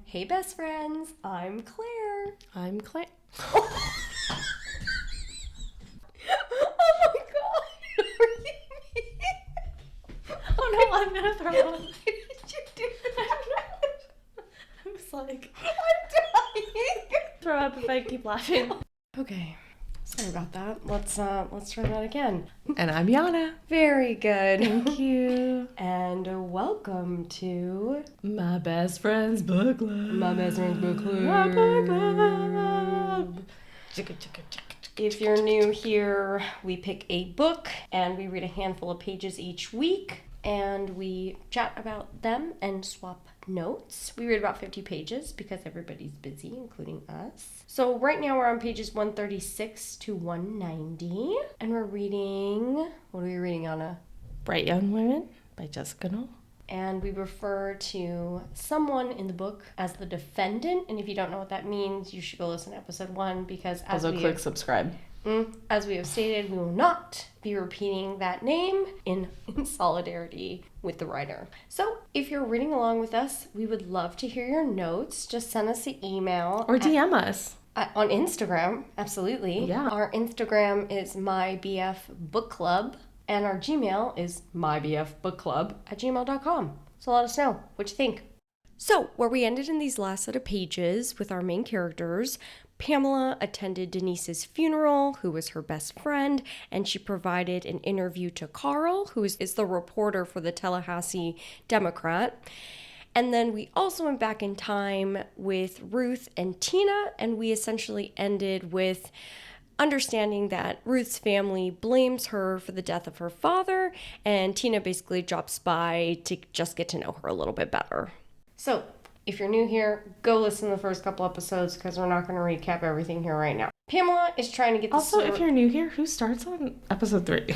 Hey, best friends. I'm Claire. I'm Claire. Oh my god. Oh no, I'm gonna throw up. Why did you do that? I was like, I'm dying. throw up if I keep laughing. Okay. Sorry about that. Let's try that again. And I'm Yana. Very good. Thank you. And welcome to My best friend's book club. My Best Friend's Book Club. My book club. If you're new here, we pick a book and we read a handful of pages each week and we chat about them and swap notes. We read about 50 pages because everybody's busy, including us. So right now we're on pages 136 to 190 and we're reading, what are we reading, Anna? Bright Young Women by Jessica Knoll. And we refer to someone in the book as the defendant. And if you don't know what that means, you should go listen to episode 1 because click subscribe. As we have stated, we will not be repeating that name in solidarity with the writer. So if you're reading along with us, we would love to hear your notes. Just send us an email. Or DM us. On Instagram, absolutely. Yeah. Our Instagram is mybfbookclub, and our Gmail is mybfbookclub@gmail.com. So let us know what you think. So, where we ended in these last set of pages with our main characters, Pamela attended Denise's funeral, who was her best friend, and she provided an interview to Carl, who is the reporter for the Tallahassee Democrat. And then we also went back in time with Ruth and Tina, and we essentially ended with understanding that Ruth's family blames her for the death of her father, and Tina basically drops by to just get to know her a little bit better. So, if you're new here, go listen to the first couple episodes because we're not going to recap everything here right now. Pamela is trying to get the Also, if you're new here, who starts on episode 3?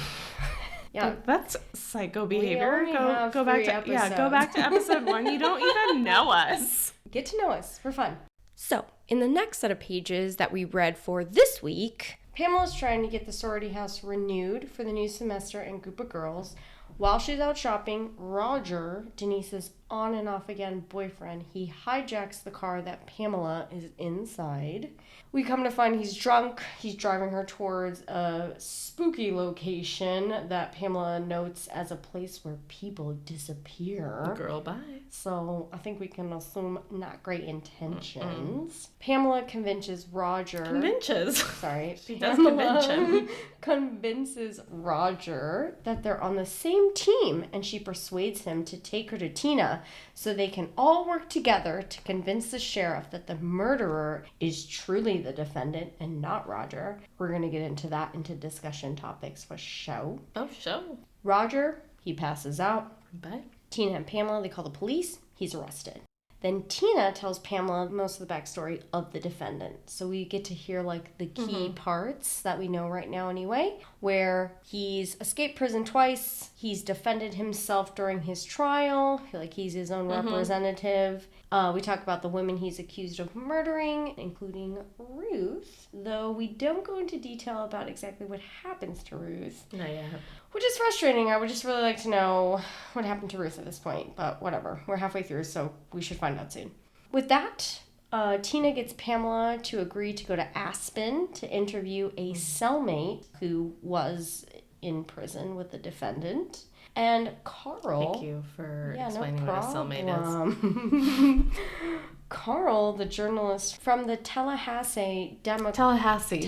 Yeah, That's psycho behavior. only have Go back 3 to go back to episode 1. You don't even know us. get to know us for fun. So, in the next set of pages that we read for this week, Pamela's trying to get the sorority house renewed for the new semester and group of girls. While she's out shopping, Roger, Denise's on and off again boyfriend, he hijacks the car that Pamela is inside. We come to find he's drunk. He's driving her towards a spooky location that Pamela notes as a place where people disappear. Girl, bye. So I think we can assume not great intentions. Pamela convinces Roger. Sorry. She does convince him. Convinces Roger that they're on the same team, and she persuades him to take her to Tina so they can all work together to convince the sheriff that the murderer is truly the defendant and not Roger. We're going to get into that into discussion topics for show. Oh, show. Roger, he passes out. Bye. Tina and Pamela, they call the police. He's arrested. Then Tina tells Pamela most of the backstory of the defendant. So we get to hear like the key parts that we know right now anyway, where he's escaped prison twice. He's defended himself during his trial. Like he's his own representative. We talk about the women he's accused of murdering, including Ruth, though we don't go into detail about exactly what happens to Ruth. Not yet. Which is frustrating. I would just really like to know what happened to Ruth at this point, but whatever. We're halfway through, so we should find out soon. With that, Tina gets Pamela to agree to go to Aspen to interview a cellmate who was in prison with the defendant. And Carl... Thank you for explaining what a cellmate is. Carl, the journalist from the Tallahassee Democrat... Tallahassee.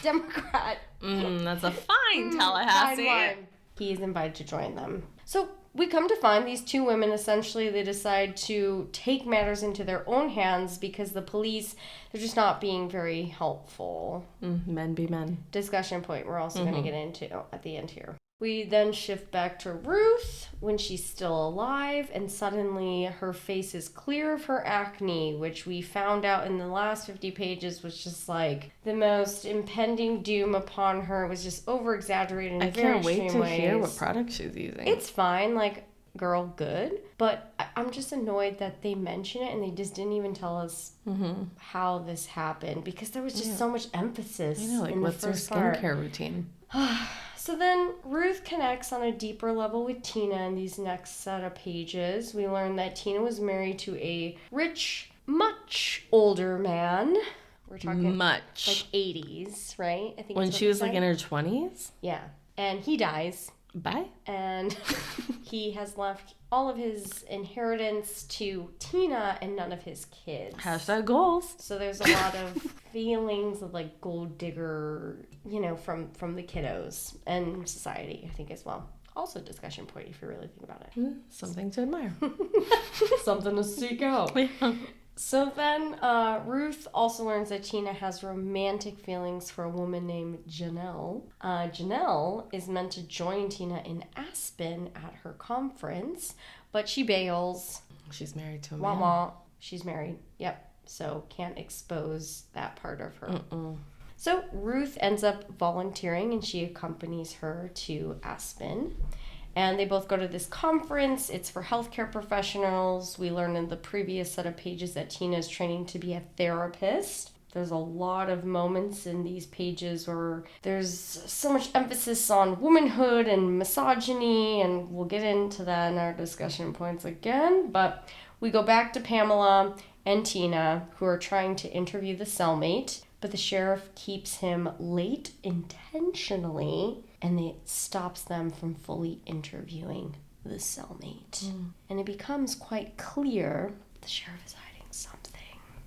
Democrat. That's a fine Tallahassee. Fine. He is invited to join them. So we come to find these two women, essentially, they decide to take matters into their own hands because the police, they're just not being very helpful. Men be men. Discussion point we're also going to get into at the end here. We then shift back to Ruth when she's still alive, and suddenly her face is clear of her acne, which we found out in the last 50 pages was just like the most impending doom upon her. It was just over-exaggerated in very extreme ways. I can't wait to hear what product she's using. It's fine, like, girl, good. But I'm just annoyed that they mention it and they just didn't even tell us how this happened, because there was just so much emphasis I know, like, in the what's her first part. skincare routine? So then Ruth connects on a deeper level with Tina in these next set of pages. We learn that Tina was married to a rich, much older man. We're talking like 80s, right? I think when she was like in her 20s? Yeah. And he dies. Bye. And he has left all of his inheritance to Tina and none of his kids. Hashtag goals. So there's a lot of feelings of like gold digger, from the kiddos and society, I think, as well. Also a discussion point if you really think about it. Something to admire. Something to seek out. Yeah. So then Ruth also learns that Tina has romantic feelings for a woman named Janelle. Janelle is meant to join Tina in Aspen at her conference, but she bails. She's married to a man. Wah. She's married. Yep. So can't expose that part of her. So Ruth ends up volunteering and she accompanies her to Aspen. And they both go to this conference. It's for healthcare professionals. We learned in the previous set of pages that Tina is training to be a therapist. There's a lot of moments in these pages where there's so much emphasis on womanhood and misogyny, and we'll get into that in our discussion points again. But we go back to Pamela and Tina, who are trying to interview the cellmate, but the sheriff keeps him late intentionally, and it stops them from fully interviewing the cellmate. And it becomes quite clear the sheriff is hiding something.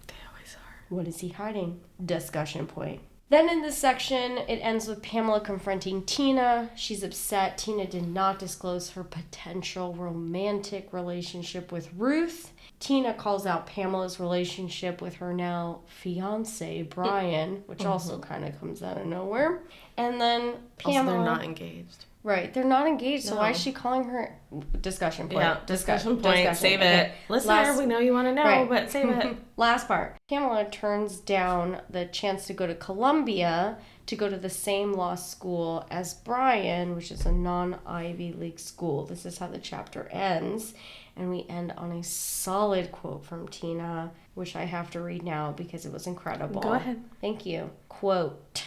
They always are. What is he hiding? Discussion point. Then in this section, it ends with Pamela confronting Tina. She's upset Tina did not disclose her potential romantic relationship with Ruth. Tina calls out Pamela's relationship with her now fiance, Brian, which also kind of comes out of nowhere. And then Pamela... Also, they're not engaged. Right, they're not engaged, so why is she calling her... Discussion point. Yeah, discussion point. Save it. Listener, we know you want to know, but save it. Last part. Pamela turns down the chance to go to Columbia to go to the same law school as Brian, which is a non-Ivy League school. This is how the chapter ends. And we end on a solid quote from Tina, which I have to read now because it was incredible. Go ahead. Thank you. Quote.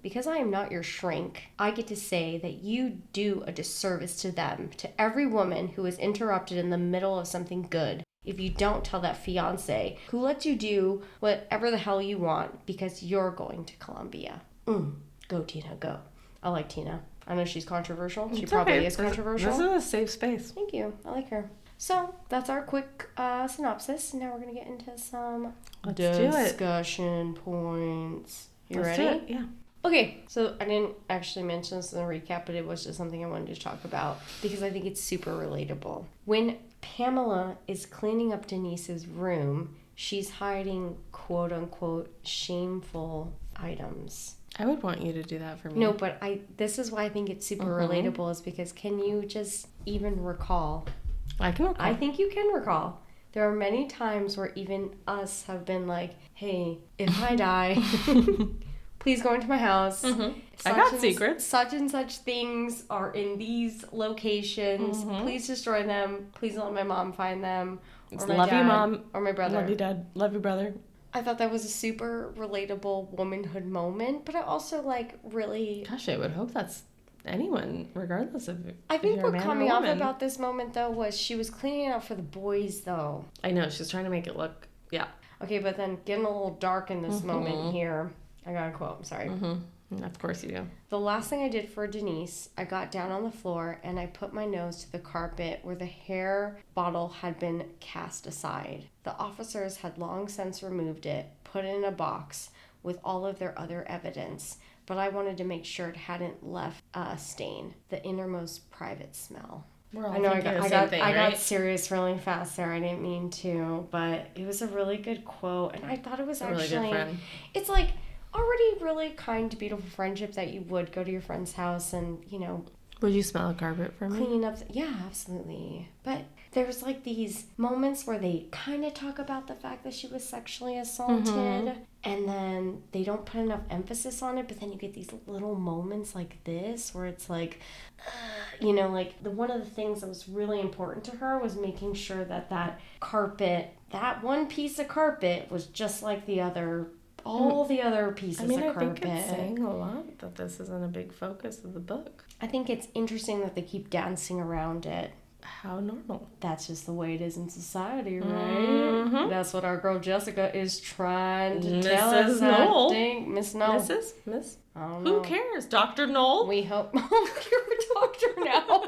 Because I am not your shrink, I get to say that you do a disservice to them, to every woman who is interrupted in the middle of something good, if you don't tell that fiance who lets you do whatever the hell you want because you're going to Columbia. Go, Tina, go. I like Tina. I know she's controversial. She probably is controversial. This is a safe space. Thank you. I like her. So that's our quick synopsis. Now we're going to get into some discussion points. You ready? Yeah. Okay, so I didn't actually mention this in the recap, but it was just something I wanted to talk about because I think it's super relatable. When Pamela is cleaning up Denise's room, she's hiding quote-unquote shameful items. I would want you to do that for me. No, but this is why I think it's super relatable is because can you just even recall? I can recall. I think you can recall. There are many times where even us have been like, hey, if I die, please go into my house. I got secrets. Such and such things are in these locations. Please destroy them. Please don't let my mom find them. Or my love dad, you, Mom. Or my brother. Love you, Dad. Love you, brother. I thought that was a super relatable womanhood moment, but I also really... Gosh, I would hope that's anyone, regardless of I think if you're what a man caught or me a off woman. about this moment, though, was she was cleaning it up for the boys, though. I know, she's trying to make it look, yeah. Okay, but then getting a little dark in this moment here. I got a quote, I'm sorry. Of course you do. The last thing I did for Denise, I got down on the floor and I put my nose to the carpet where the hair bottle had been cast aside. The officers had long since removed it, put it in a box with all of their other evidence, but I wanted to make sure it hadn't left a stain, the innermost private smell. We're all I know I got right? serious really fast there. I didn't mean to, but it was a really good quote, and I thought it was really good friend. It's like already really kind, beautiful friendship that you would go to your friend's house and, Would you smell a carpet for me? Cleaning up. Yeah, absolutely. But there's these moments where they kind of talk about the fact that she was sexually assaulted, and then they don't put enough emphasis on it, but then you get these little moments like this where it's one of the things that was really important to her was making sure that carpet, that one piece of carpet was just like the other, all the other pieces of carpet. I think it's saying a lot that this isn't a big focus of the book. I think it's interesting that they keep dancing around it. How normal. That's just the way it is in society, right? Mm-hmm. That's what our girl Jessica is trying to tell Mrs. us. Knoll. Miss Knoll. Miss? I don't know. Who cares? Dr. Knoll? We hope. You're a doctor now.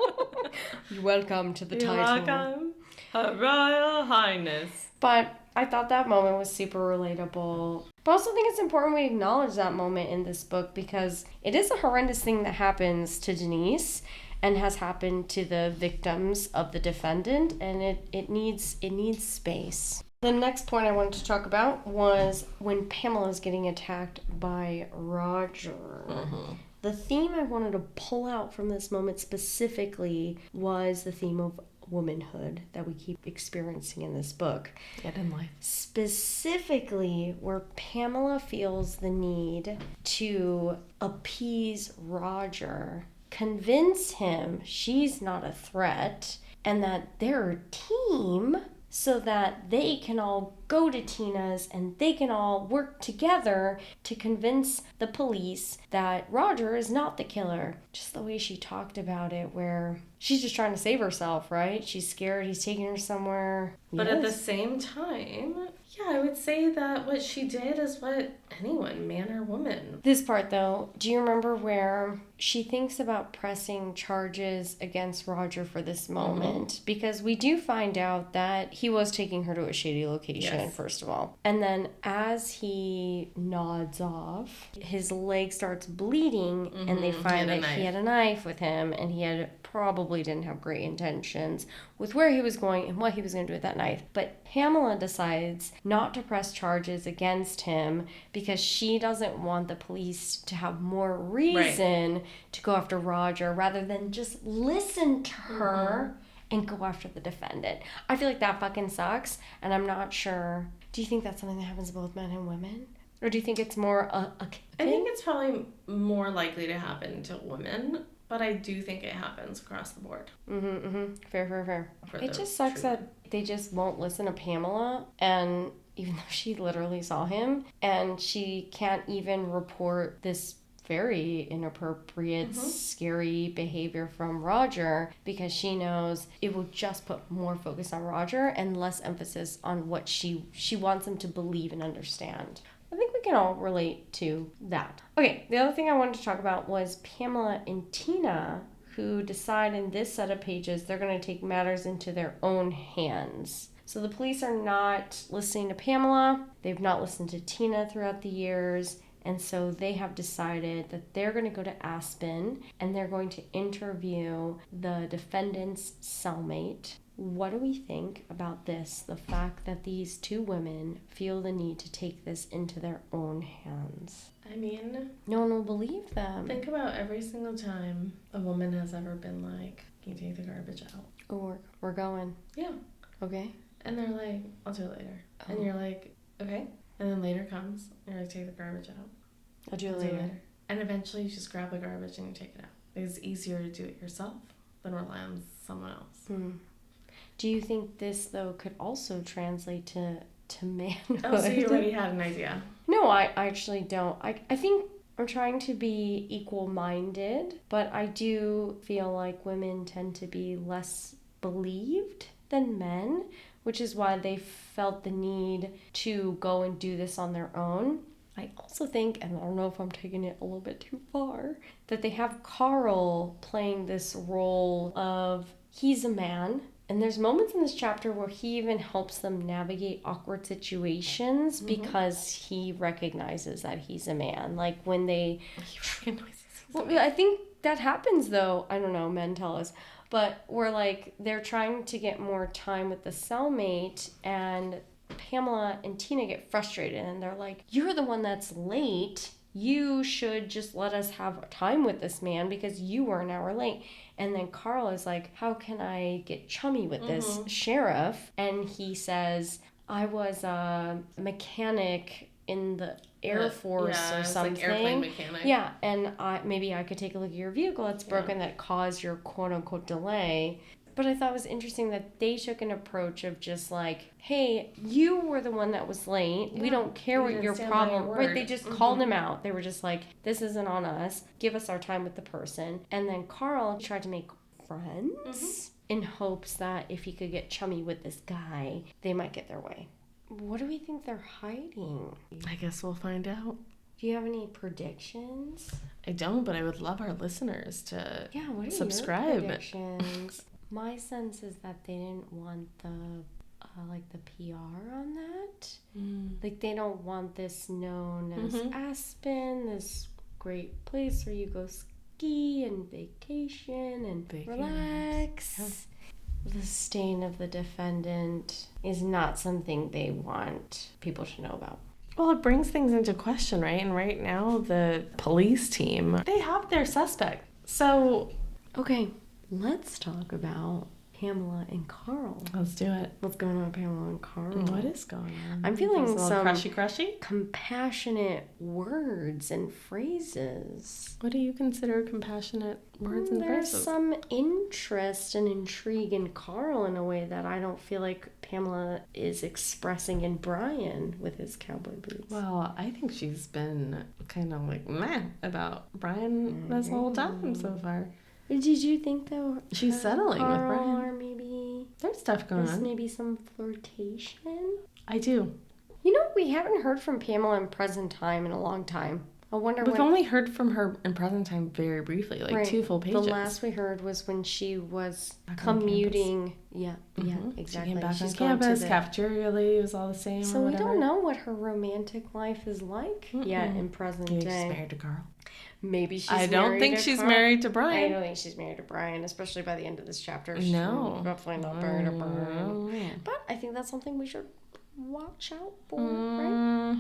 You're welcome to the title. Welcome, Her Royal Highness. But I thought that moment was super relatable. But I also think it's important we acknowledge that moment in this book because it is a horrendous thing that happens to Denise and has happened to the victims of the defendant, and it needs space. The next point I wanted to talk about was when Pamela's getting attacked by Roger. Mm-hmm. The theme I wanted to pull out from this moment specifically was the theme of womanhood that we keep experiencing in this book. Yet in life. Specifically where Pamela feels the need to appease Roger, convince him she's not a threat, and that they're a team so that they can all go to Tina's and they can all work together to convince the police that Roger is not the killer. Just the way she talked about it, where she's just trying to save herself, right? She's scared he's taking her somewhere. But at the same time, yeah, I would say that what she did is what anyone, man or woman. This part, though, do you remember where she thinks about pressing charges against Roger for this moment? Mm-hmm. Because we do find out that he was taking her to a shady location, yes, first of all. And then as he nods off, his leg starts bleeding, mm-hmm, and they find that he had a knife with him, and he probably didn't have great intentions with where he was going and what he was going to do with that knife. But Pamela decides not to press charges against him because she doesn't want the police to have more reason, right, to go after Roger rather than just listen to her, mm-hmm, and go after the defendant. I feel like that fucking sucks, and I'm not sure. Do you think that's something that happens to both men and women? Or do you think it's more a thing? I think it's probably more likely to happen to women, but I do think it happens across the board. Fair. It just sucks that they just won't listen to Pamela, and even though she literally saw him, and she can't even report this very inappropriate, mm-hmm, scary behavior from Roger because she knows it will just put more focus on Roger and less emphasis on what she wants him to believe and understand. I think we can all relate to that. Okay, the other thing I wanted to talk about was Pamela and Tina, who decide in this set of pages they're going to take matters into their own hands. So the police are not listening to Pamela. They've not listened to Tina throughout the years. And so they have decided that they're going to go to Aspen and they're going to interview the defendant's cellmate. What do we think about this? The fact that these two women feel the need to take this into their own hands. I mean, no one will believe them. Think about every single time a woman has ever been like, can you take the garbage out? Oh, we're going. Yeah. Okay. And they're like, I'll do it later. Oh. And you're like, okay. And then later comes, and you're like, take the garbage out. I'll do it later. And eventually you just grab the garbage and you take it out. It's easier to do it yourself than rely on someone else. Do you think this, though, could also translate to manhood? Oh, so you already had an idea. No, I actually don't. I think I'm trying to be equal-minded, but I do feel like women tend to be less believed than men, which is why they felt the need to go and do this on their own. I also think, and I don't know if I'm taking it a little bit too far, that they have Carl playing this role of he's a man. And there's moments in this chapter where he even helps them navigate awkward situations, mm-hmm, because he recognizes that he's a man. Like when they... He recognizes he's a man. I think that happens, though. I don't know, men tell us. But we're like, they're trying to get more time with the cellmate, and Pamela and Tina get frustrated, and they're like, you're the one that's late. You should just let us have time with this man because you were an hour late. And then Carl is like, how can I get chummy with this sheriff? And he says, I was a mechanic in the Air Force or something. Like airplane mechanic. Yeah, and maybe I could take a look at your vehicle that's broken that caused your quote-unquote delay. But I thought it was interesting that they took an approach of just like, hey, you were the one that was late. Yeah. We don't care what your problem. Right? They just called him out. They were just like, this isn't on us. Give us our time with the person. And then Carl tried to make friends in hopes that if he could get chummy with this guy, they might get their way. What do we think they're hiding? I guess we'll find out. Do you have any predictions? I don't, but I would love our listeners to what are subscribe. Your predictions? My sense is that they didn't want the PR on that. Like, they don't want this known as Aspen, this great place where you go ski and vacation and relax. Yeah. The stain of the defendant is not something they want people to know about. Well, it brings things into question, right? And right now, the police team, they have their suspect. So, okay, let's talk about Pamela and Carl. Let's do it. What's going on with Pamela and Carl? What is going on? I'm feeling some crushy? Compassionate words and phrases. What do you consider compassionate words and phrases? There's some interest and intrigue in Carl in a way that I don't feel like Pamela is expressing in Brian with his cowboy boots. Well, I think she's been kind of like meh about Brian this whole time so far. Did you think, though, she's settling with Brian? Or maybe there's stuff going on. Maybe some flirtation? I do. You know, we haven't heard from Pamela in present time in a long time. I wonder We've only heard from her in present time very briefly, like 2 full pages. The last we heard was when she was commuting. Yeah, exactly. She came back on campus, cafeteria lady was all the same. So we don't know what her romantic life is like yet in present day. She's married to Carl. Maybe she's I don't think she's married to Brian. I don't think she's married to Brian, especially by the end of this chapter. No. Definitely not married to Brian. But I think that's something we should watch out for, right?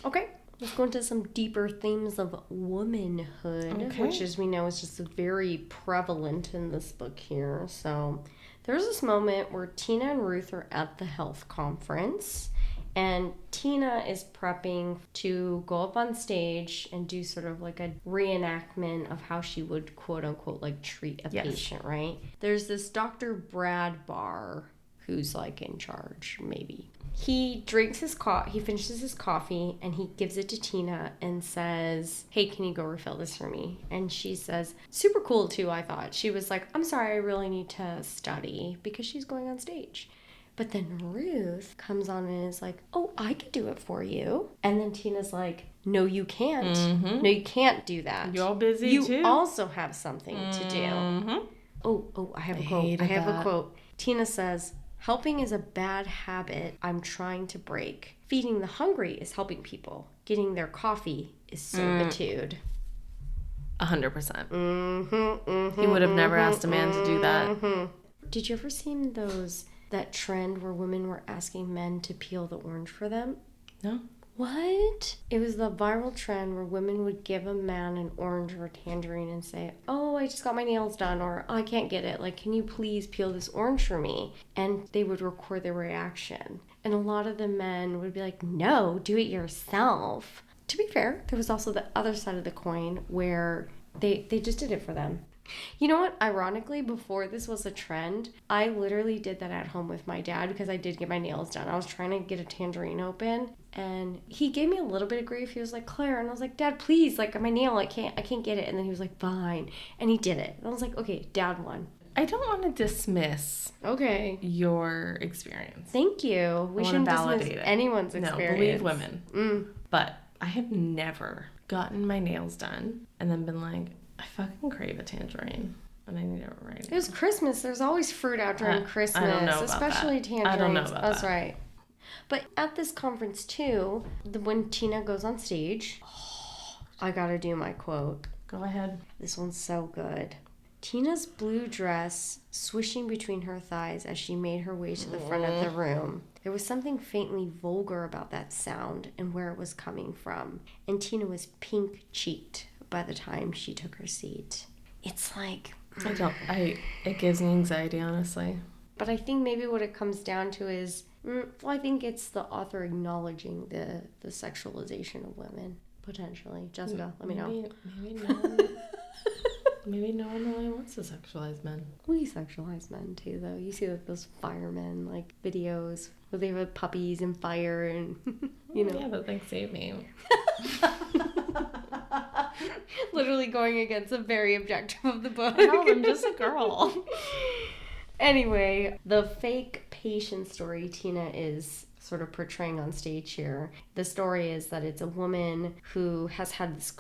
Okay, let's go into some deeper themes of womanhood, which, as we know, is just very prevalent in this book here. So there's this moment where Tina and Ruth are at the health conference, and Tina is prepping to go up on stage and do sort of like a reenactment of how she would, quote unquote, like treat a patient, right? There's this Dr. Brad Barr who's like in charge, maybe. He drinks his he finishes his coffee, and he gives it to Tina and says, hey, can you go refill this for me? And she says, super cool too, I thought. She was like, I'm sorry, I really need to study, because she's going on stage. But then Ruth comes on and is like, oh, I could do it for you. And then Tina's like, no, you can't. No, you can't do that. You're busy too. You also have something to do. Oh, I have a quote. I have a quote. Tina says, helping is a bad habit I'm trying to break. Feeding the hungry is helping people. Getting their coffee is servitude. 100%. He would have never asked a man to do that. Did you ever see that trend where women were asking men to peel the orange for them? No. What? It was the viral trend where women would give a man an orange or a tangerine and say, oh, I just got my nails done, or oh, I can't get it. Like, can you please peel this orange for me? And they would record their reaction. And a lot of the men would be like, no, do it yourself. To be fair, there was also the other side of the coin where they just did it for them. You know what? Ironically, before this was a trend, I literally did that at home with my dad because I did get my nails done. I was trying to get a tangerine open, and he gave me a little bit of grief. He was like, Claire, and I was like, Dad, please, like my nail, I can't get it. And then he was like, fine, and he did it. And I was like, okay, Dad won. I don't want to dismiss your experience. Thank you. We shouldn't dismiss anyone's experience. No, believe women. But I have never gotten my nails done and then been like, I fucking crave a tangerine, and I need it right now. It was Christmas. There's always fruit out during Christmas, I don't know about especially that. tangerines. I don't know about That's that. right. But at this conference too, when Tina goes on stage, I gotta do my quote. Go ahead. This one's so good. Tina's blue dress swishing between her thighs as she made her way to the front of the room. There was something faintly vulgar about that sound and where it was coming from. And Tina was pink-cheeked by the time she took her seat. It's like... It gives me anxiety, honestly. But I think maybe what it comes down to is, I think it's the author acknowledging the sexualization of women, potentially. Jessica, let me know. Maybe not. Maybe no one really wants to sexualize men. We sexualize men too, though. You see like those firemen like videos where they have puppies and fire and you know. Yeah, but they save me. Literally going against the very objective of the book. Hell, I'm just a girl. Anyway, the fake patient story Tina is sort of portraying on stage here. The story is that it's a woman who has had this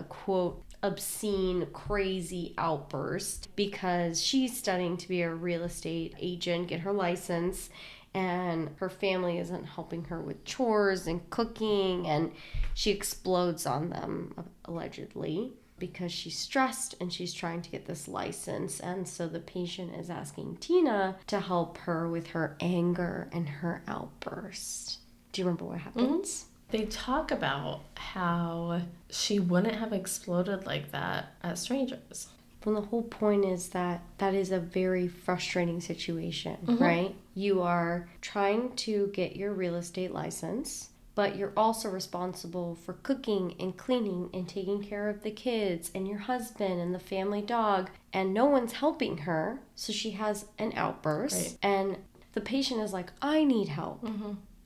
quote obscene crazy outburst because she's studying to be a real estate agent, get her license, and her family isn't helping her with chores and cooking, and she explodes on them allegedly because she's stressed and she's trying to get this license. And so the patient is asking Tina to help her with her anger and her outburst. Do you remember what happens? Mm-hmm. They talk about how she wouldn't have exploded like that at strangers. Well, the whole point is that is a very frustrating situation, right? You are trying to get your real estate license, but you're also responsible for cooking and cleaning and taking care of the kids and your husband and the family dog, and no one's helping her, so she has an outburst. Right. And the patient is like, I need help.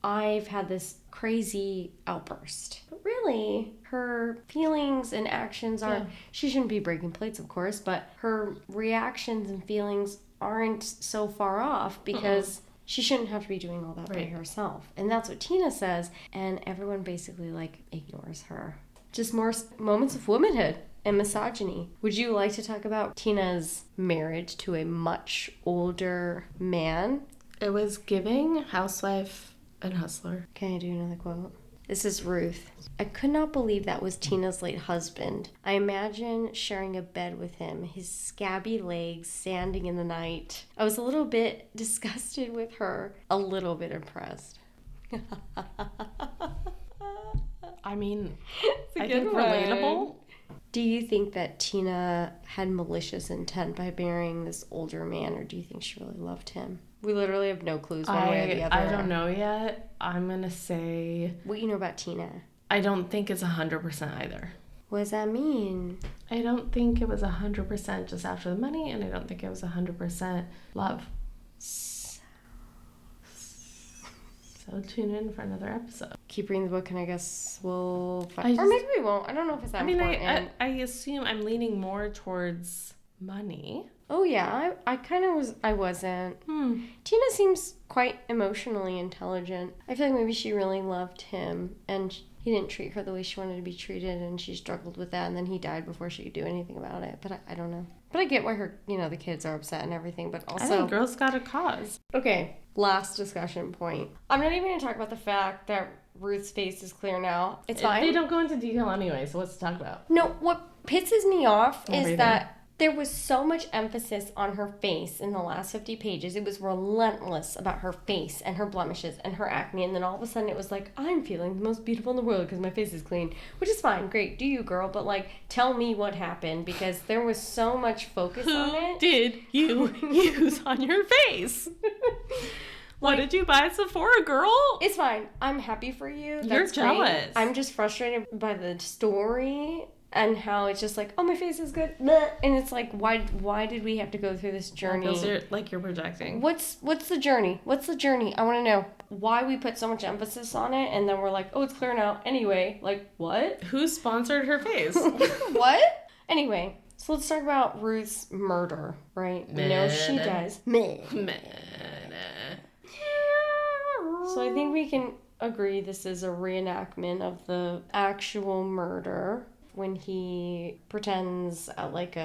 I've had this crazy outburst. But really, her feelings and actions are, she shouldn't be breaking plates, of course, but her reactions and feelings aren't so far off because she shouldn't have to be doing all that by herself. And that's what Tina says, and everyone basically like ignores her. Just more moments of womanhood and misogyny. Would you like to talk about Tina's marriage to a much older man? It was giving housewife and hustler. Can I do another quote? This is Ruth. I could not believe that was Tina's late husband. I imagine sharing a bed with him, his scabby legs sanding in the night. I was a little bit disgusted with her, a little bit impressed. I mean, I think relatable. Do you think that Tina had malicious intent by marrying this older man, or do you think she really loved him? We literally have no clues one way or the other. I don't know yet. I'm going to say... What you know about Tina? I don't think it's 100% either. What does that mean? I don't think it was 100% just after the money, and I don't think it was 100% love. So tune in for another episode. Keep reading the book, and I guess we'll find... Or maybe we won't. I don't know if it's that important. I assume I'm leaning more towards money. Oh, yeah. I kind of was... I wasn't. Tina seems quite emotionally intelligent. I feel like maybe she really loved him, and he didn't treat her the way she wanted to be treated, and she struggled with that, and then he died before she could do anything about it. But I don't know. But I get why her, the kids are upset and everything, but also... I think girls got a cause. Okay, last discussion point. I'm not even going to talk about the fact that Ruth's face is clear now. It's fine. They don't go into detail anyway, so what's to talk about? No, what pisses me off is that there was so much emphasis on her face in the last 50 pages. It was relentless about her face and her blemishes and her acne. And then all of a sudden it was like, I'm feeling the most beautiful in the world because my face is clean. Which is fine. Great. Do you, girl. But, tell me what happened because there was so much focus on it. Who did you use on your face? What did you buy at Sephora, girl? It's fine. I'm happy for you. You're jealous. Great. I'm just frustrated by the story. And how it's just like, oh, my face is good. And it's like, why did we have to go through this journey? Those are, you're projecting. What's the journey? What's the journey? I want to know why we put so much emphasis on it. And then we're like, oh, it's clear now. Anyway, what? Who sponsored her face? What? Anyway, so let's talk about Ruth's murder, right? We know she does. So I think we can agree this is a reenactment of the actual murder. When he pretends at Lake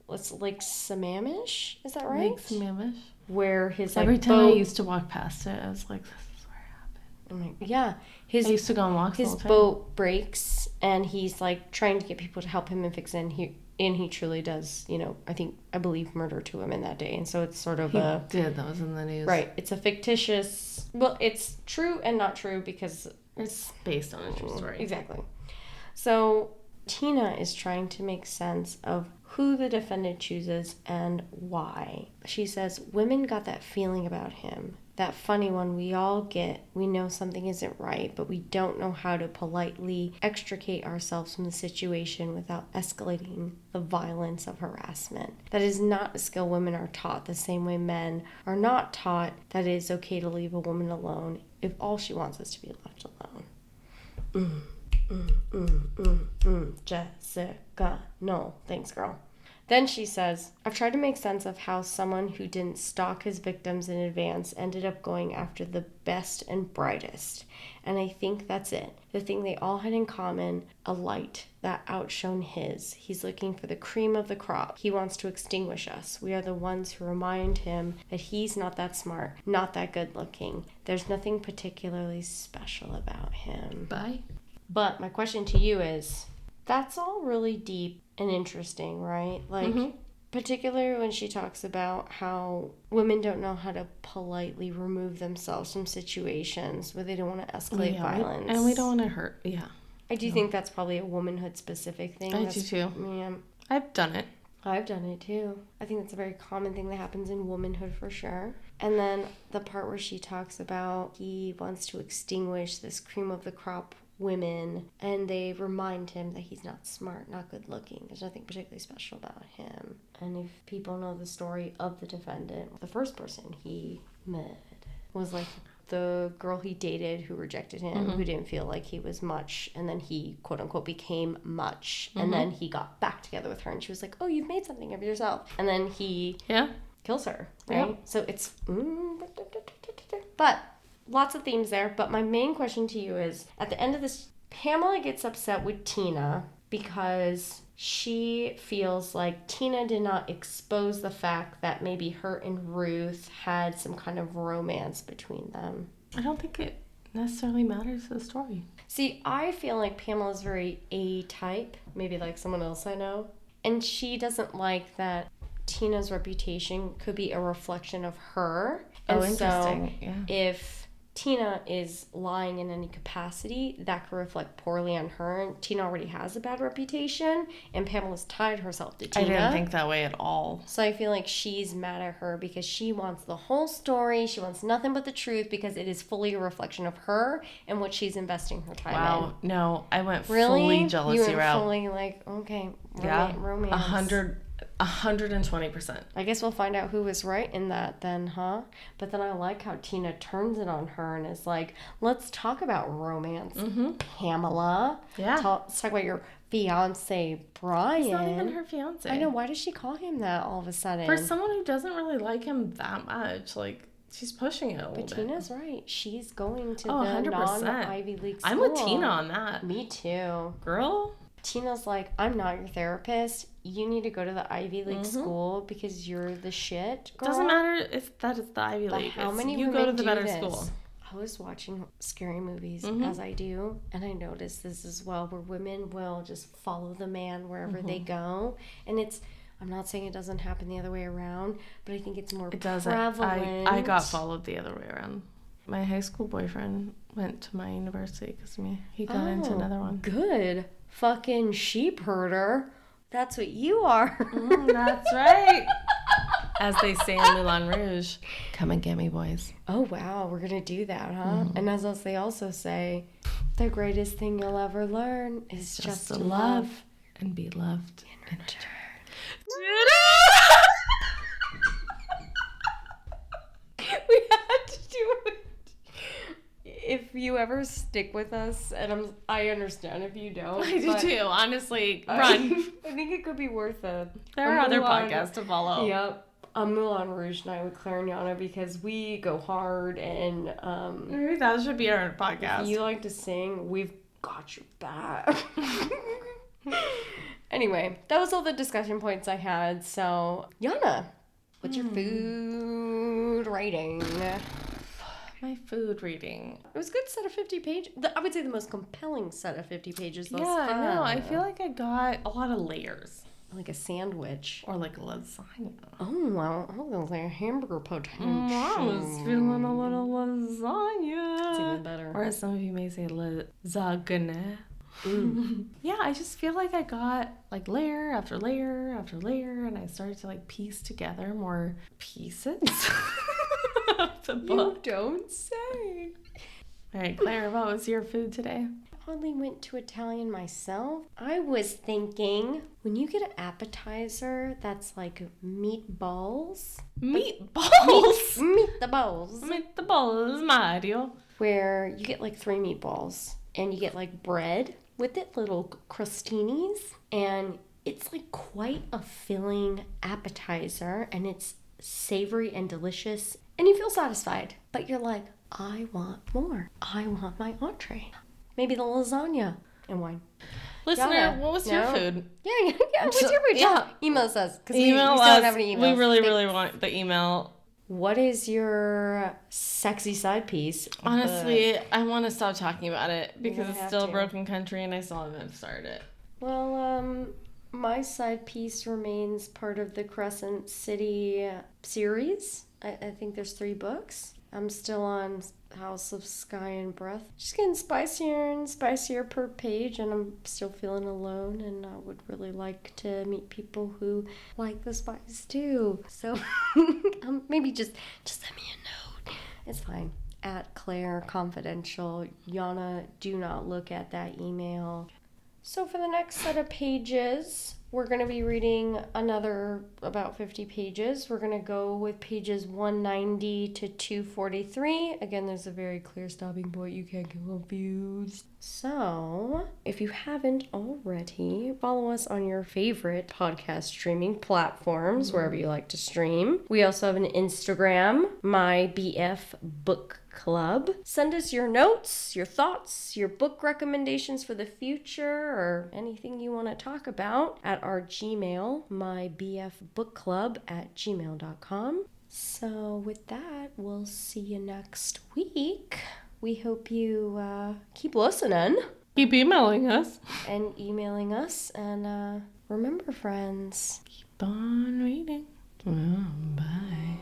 Sammamish, is that right? Lake Sammamish. Where his every time boat... I used to walk past it, I was like, this is where it happened. Yeah, I used to go on walks all the His time. boat breaks, and he's trying to get people to help him and fix it. And he truly does, I believe murder two women that day, and so it's sort of That was in the news. Right, it's a fictitious. Well, it's true and not true because it's based on a true story. Exactly. So Tina is trying to make sense of who the defendant chooses and why. She says, women got that feeling about him. that funny one we all get. We know something isn't right, but we don't know how to politely extricate ourselves from the situation without escalating the violence of harassment. That is not a skill women are taught the same way men are not taught that it is okay to leave a woman alone if all she wants is to be left alone. Jessica. No, thanks, girl. Then she says, I've tried to make sense of how someone who didn't stalk his victims in advance ended up going after the best and brightest. And I think that's it. The thing they all had in common, a light that outshone his. He's looking for the cream of the crop. He wants to extinguish us. We are the ones who remind him that he's not that smart, not that good looking. There's nothing particularly special about him. Bye. But my question to you is, that's all really deep and interesting, right? Like, particularly when she talks about how women don't know how to politely remove themselves from situations where they don't want to escalate violence. And we don't want to hurt. Yeah. I do think that's probably a womanhood specific thing. I do too. Yeah. I've done it. I've done it too. I think that's a very common thing that happens in womanhood for sure. And then the part where she talks about he wants to extinguish this cream of the crop women, and they remind him that he's not smart, not good looking. There's nothing particularly special about him. And if people know the story of the defendant, the first person he met was like the girl he dated who rejected him, who didn't feel like he was much, and then he quote unquote became much, and then he got back together with her, and she was like, oh, you've made something of yourself, and then he kills her, right? Yeah. So it's but lots of themes there. But my main question to you is, at the end of this, Pamela gets upset with Tina because she feels like Tina did not expose the fact that maybe her and Ruth had some kind of romance between them. I don't think it necessarily matters to the story. See, I feel like Pamela's very A-type, maybe like someone else I know, and she doesn't like that Tina's reputation could be a reflection of her. And interesting. So if Tina is lying in any capacity, that could reflect poorly on her. And Tina already has a bad reputation, and Pamela's tied herself to Tina. I didn't think that way at all. So I feel like she's mad at her because she wants the whole story. She wants nothing but the truth because it is fully a reflection of her and what she's investing her time in. Wow, no, I went fully jealousy route. You went fully like, okay, romance. 120%. I guess we'll find out who was right in that then, huh? But then I like how Tina turns it on her and is like, let's talk about romance, Pamela. Yeah. Let's talk about your fiance, Brian. He's not even her fiance. I know. Why does she call him that all of a sudden? For someone who doesn't really like him that much, like, she's pushing it a little bit. But Tina's right. She's going to the 100%. non-Ivy League school. I'm with Tina on that. Me too. Girl. Tina's like, I'm not your therapist. You need to go to the Ivy League school because you're the shit, girl. Doesn't matter if that is the Ivy League. How many you women go to the do better this? school. I was watching scary movies as I do, and I noticed this as well, where women will just follow the man wherever they go. And I'm not saying it doesn't happen the other way around, but I think it's more prevalent. I got followed the other way around. My high school boyfriend went to my university because he got into another one. Good. Fucking sheep herder. That's what you are. That's right. As they say in Moulin Rouge, come and get me, boys. Oh, wow. We're going to do that, huh? And as they also say, the greatest thing you'll ever learn is just to love and be loved in return. We had to do it. If you ever stick with us, and I understand if you don't. I do too, honestly. Run. I think it could be worth it. There are other podcasts to follow. Yep. A Moulin Rouge night with Claire and Yana because we go hard and maybe that should be our podcast. If you like to sing, we've got your back. Anyway, that was all the discussion points I had. So, Yana, what's your food rating? My food reading. It was a good set of 50 pages. I would say the most compelling set of 50 pages thus far. Yeah, no, I feel like I got a lot of layers. Like a sandwich. Or like a lasagna. Oh, well, I was like a hamburger potential. I was feeling a little lasagna. It's even better. Or as some of you may say, lasagna. Yeah, I just feel like I got like layer after layer after layer, and I started to like piece together more pieces. of the book. You don't say. All right, Claire, what was your food today? I only went to Italian myself. I was thinking, when you get an appetizer that's like meatballs. Meatballs? Meatballs. Meatballs, Mario. Where you get like 3 meatballs and you get like bread with it, little crostinis, and it's like quite a filling appetizer, and it's savory and delicious, and you feel satisfied, but you're like, I want more. I want my entree. Maybe the lasagna and wine. Listener, Yeah. what was your food? Yeah. What's your food? Yeah. Email us, because Email we us. still don't have any emails. We really want the email. What is your sexy side piece? Honestly, I want to stop talking about it because gonna it's have still a to. broken country and I still haven't started it. Well, my side piece remains part of the Crescent City series. I think there's 3 books. I'm still on House of Sky and Breath. Just getting spicier and spicier per page, and I'm still feeling alone, and I would really like to meet people who like the spice too. So maybe just send me a note. It's fine. At Claire Confidential. Yana, do not look at that email. So for the next set of pages, we're going to be reading another about 50 pages. We're going to go with pages 190 to 243. Again, there's a very clear stopping point. You can't get confused. So, if you haven't already, follow us on your favorite podcast streaming platforms, wherever you like to stream. We also have an Instagram, My BF Book Club. Send us your notes, your thoughts, your book recommendations for the future, or anything you want to talk about at our Gmail, mybfbookclub@gmail.com. So with that, we'll see you next week. We hope you keep listening. Keep emailing us. And emailing us. And remember, friends, Keep on reading. Well, bye.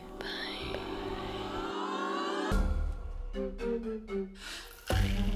Bye.